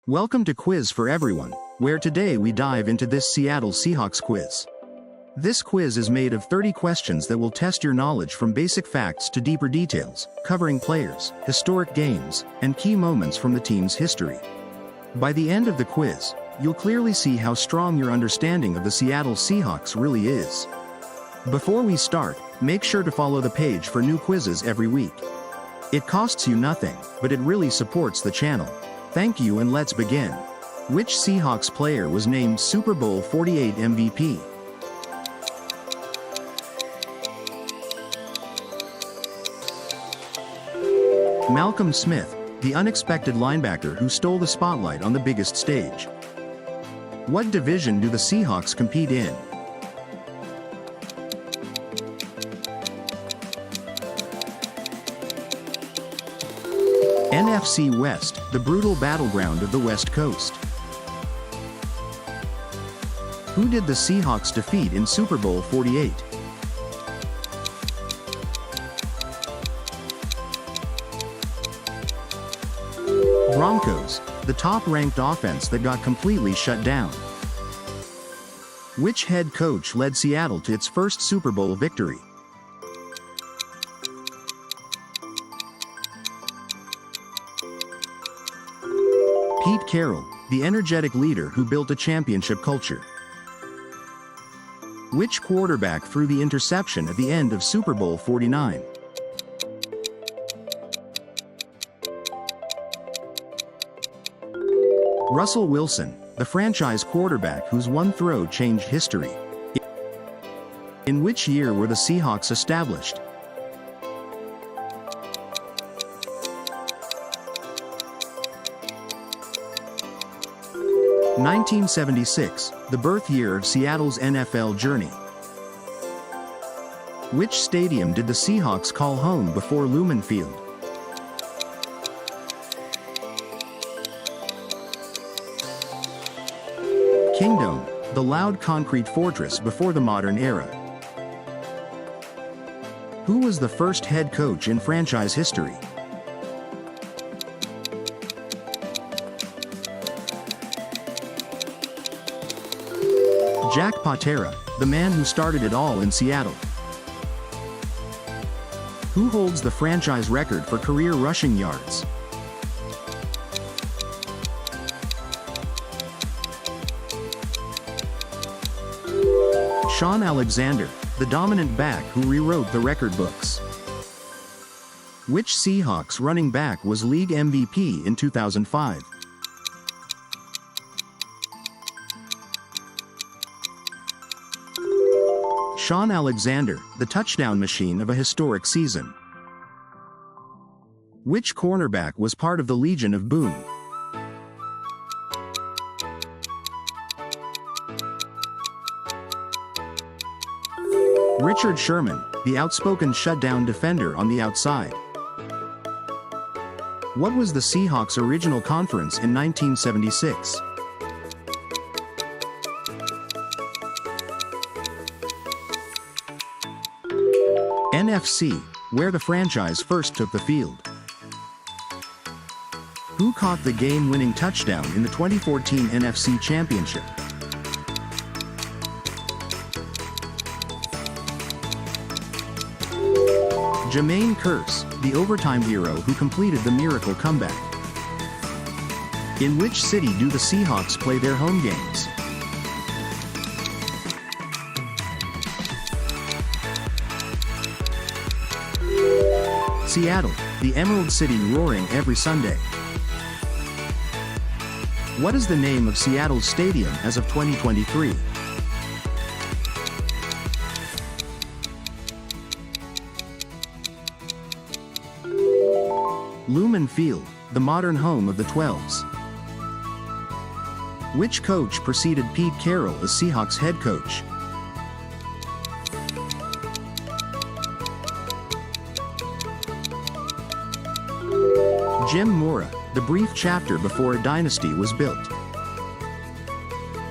Welcome to Quiz for Everyone, where today we dive into this Seattle Seahawks quiz. This quiz is made of 30 questions that will test your knowledge from basic facts to deeper details, covering players, historic games, and key moments from the team's history. By the end of the quiz, you'll clearly see how strong your understanding of the Seattle Seahawks really is. Before we start, make sure to follow the page for new quizzes every week. It costs you nothing, but it really supports the channel. Thank you, and let's begin. Which Seahawks player was named Super Bowl XLVIII MVP? Malcolm Smith, the unexpected linebacker who stole the spotlight on the biggest stage. What division do the Seahawks compete in? NFC West, the brutal battleground of the West Coast. Who did the Seahawks defeat in Super Bowl XLVIII? Broncos, the top-ranked offense that got completely shut down. Which head coach led Seattle to its first Super Bowl victory? Pete Carroll, the energetic leader who built a championship culture. Which quarterback threw the interception at the end of Super Bowl XLIX? Russell Wilson, the franchise quarterback whose one throw changed history. In which year were the Seahawks established? (1976), the birth year of Seattle's NFL journey. Which stadium did the Seahawks call home before Lumen Field? Kingdome, the loud concrete fortress before the modern era. Who was the first head coach in franchise history? Jack Patera, the man who started it all in Seattle. Who holds the franchise record for career rushing yards? Shaun Alexander, the dominant back who rewrote the record books. Which Seahawks running back was league MVP in 2005? Shaun Alexander, the touchdown machine of a historic season. Which cornerback was part of the Legion of Boom? Richard Sherman, the outspoken shutdown defender on the outside. What was the Seahawks' original conference in 1976? NFC, where the franchise first took the field. Who caught the game-winning touchdown in the 2014 NFC Championship? Jermaine Kearse, the overtime hero who completed the miracle comeback. In which city do the Seahawks play their home games? Seattle, the Emerald City roaring every Sunday. What is the name of Seattle's stadium as of 2023? Lumen Field, the modern home of the 12s. Which coach preceded Pete Carroll as Seahawks head coach? Jim Mora, the brief chapter before a dynasty was built.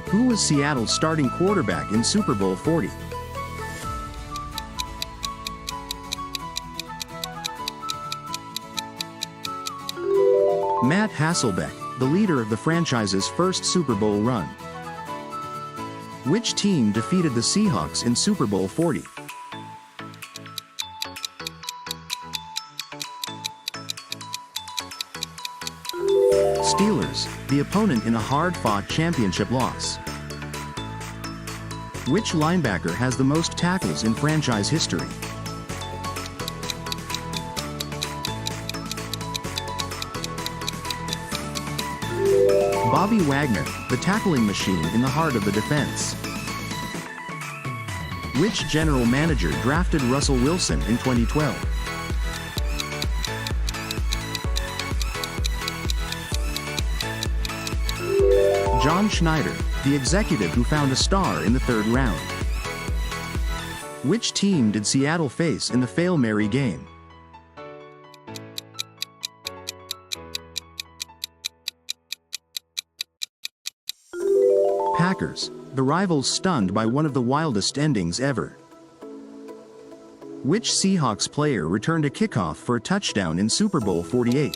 Who was Seattle's starting quarterback in Super Bowl XL? Matt Hasselbeck, the leader of the franchise's first Super Bowl run? Which team defeated the Seahawks in Super Bowl XL? Steelers, the opponent in a hard-fought championship loss. Which linebacker has the most tackles in franchise history? Bobby Wagner, the tackling machine in the heart of the defense. Which general manager drafted Russell Wilson in 2012? John Schneider, the executive who found a star in the third round. Which team did Seattle face in the Hail Mary game? Packers, the rivals stunned by one of the wildest endings ever. Which Seahawks player returned a kickoff for a touchdown in Super Bowl XLVIII?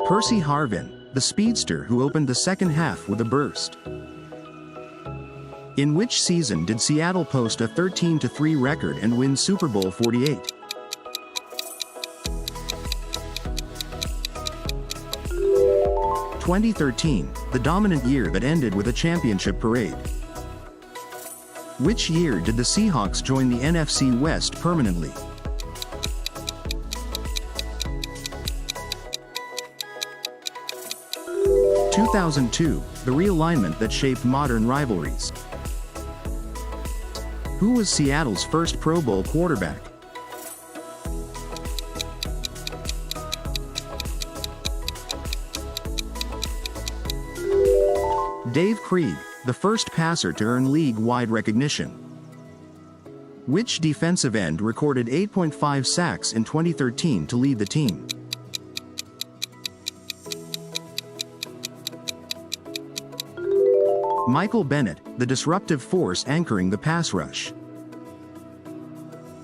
Percy Harvin, the speedster who opened the second half with a burst. In which season did Seattle post a 13-3 record and win Super Bowl XLVIII? – 2013, the dominant year that ended with a championship parade. Which year did the Seahawks join the NFC West permanently? – 2002, the realignment that shaped modern rivalries. Who was Seattle's first Pro Bowl quarterback? Dave Krieg, the first passer to earn league-wide recognition. Which defensive end recorded 8.5 sacks in 2013 to lead the team? Michael Bennett, the disruptive force anchoring the pass rush.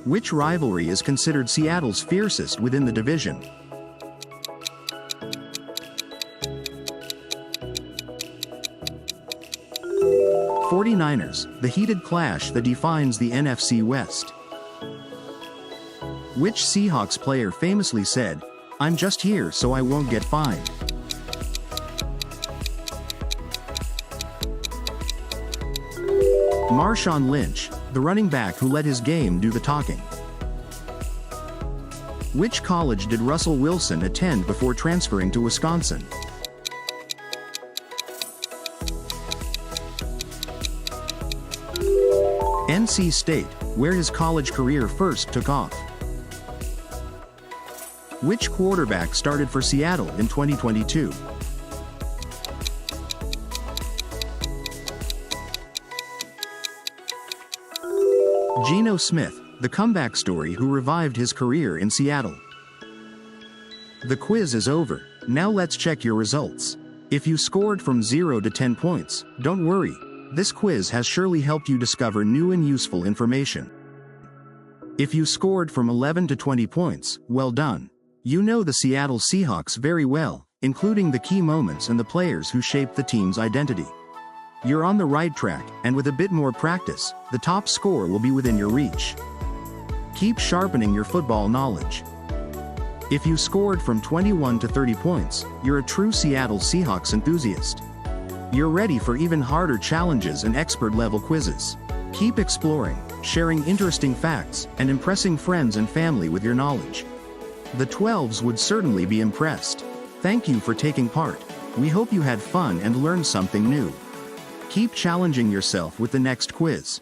Which rivalry is considered Seattle's fiercest within the division? '49ers, the heated clash that defines the NFC West. Which Seahawks player famously said, "I'm just here so I won't get fined"? Marshawn Lynch, the running back who let his game do the talking. Which college did Russell Wilson attend before transferring to Wisconsin? NC State, where his college career first took off. Which quarterback started for Seattle in 2022? Geno Smith, the comeback story who revived his career in Seattle. The quiz is over. Now let's check your results. If you scored from 0 to 10 points, don't worry. This quiz has surely helped you discover new and useful information. If you scored from 11 to 20 points, well done. You know the Seattle Seahawks very well, including the key moments and the players who shaped the team's identity. You're on the right track, and with a bit more practice, the top score will be within your reach. Keep sharpening your football knowledge. If you scored from 21 to 30 points, you're a true Seattle Seahawks enthusiast. You're ready for even harder challenges and expert-level quizzes. Keep exploring, sharing interesting facts, and impressing friends and family with your knowledge. The 12s would certainly be impressed. Thank you for taking part. We hope you had fun and learned something new. Keep challenging yourself with the next quiz.